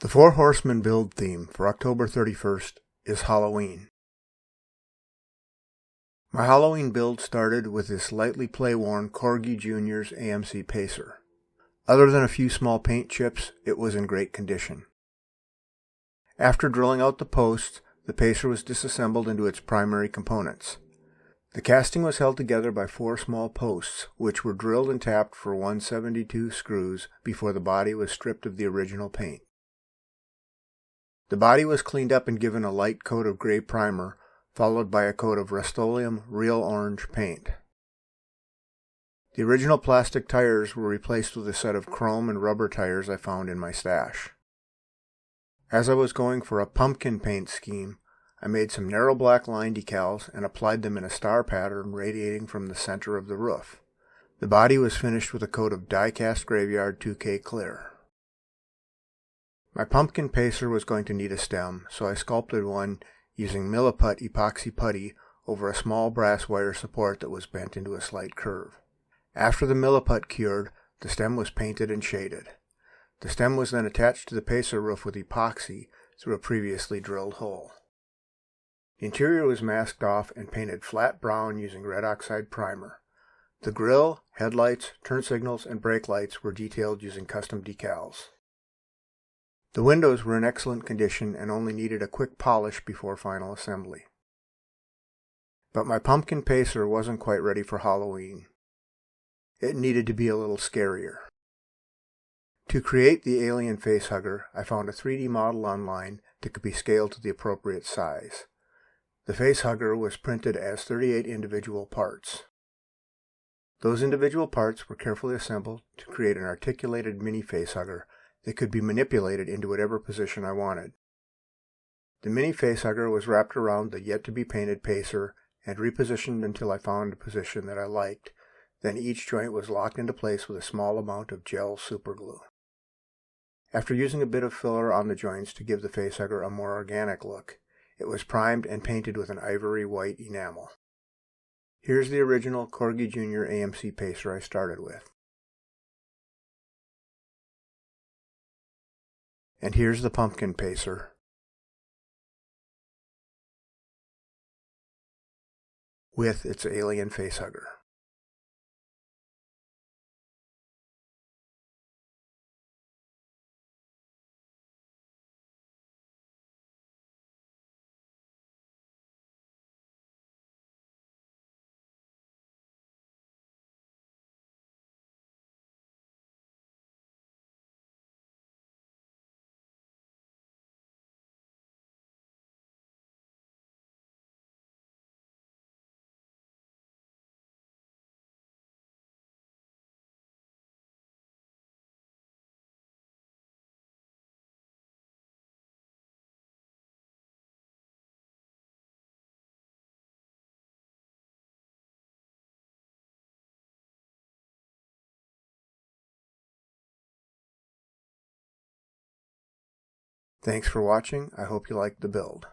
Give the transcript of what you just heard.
The Four Horsemen build theme for October 31st is Halloween. My Halloween build started with this lightly play-worn Corgi Jr.'s AMC Pacer. Other than a few small paint chips, it was in great condition. After drilling out the posts, the Pacer was disassembled into its primary components. The casting was held together by 4 small posts, which were drilled and tapped for 172 screws before the body was stripped of the original paint. The body was cleaned up and given a light coat of gray primer, followed by a coat of Rust-Oleum Real Orange paint. The original plastic tires were replaced with a set of chrome and rubber tires I found in my stash. As I was going for a pumpkin paint scheme, I made some narrow black line decals and applied them in a star pattern radiating from the center of the roof. The body was finished with a coat of die-cast Graveyard 2K Clear. My pumpkin pacer was going to need a stem, so I sculpted one using Milliput epoxy putty over a small brass wire support that was bent into a slight curve. After the Milliput cured, the stem was painted and shaded. The stem was then attached to the pacer roof with epoxy through a previously drilled hole. The interior was masked off and painted flat brown using red oxide primer. The grille, headlights, turn signals, and brake lights were detailed using custom decals. The windows were in excellent condition and only needed a quick polish before final assembly. But my pumpkin pacer wasn't quite ready for Halloween. It needed to be a little scarier. To create the alien facehugger, I found a 3D model online that could be scaled to the appropriate size. The facehugger was printed as 38 individual parts. Those individual parts were carefully assembled to create an articulated mini facehugger that could be manipulated into whatever position I wanted. The mini facehugger was wrapped around the yet-to-be-painted pacer and repositioned until I found a position that I liked. Then each joint was locked into place with a small amount of gel superglue. After using a bit of filler on the joints to give the facehugger a more organic look, it was primed and painted with an ivory white enamel. Here's the original Corgi Jr. AMC Pacer I started with. And here's the pumpkin pacer with its alien facehugger. Thanks for watching. I hope you liked the build.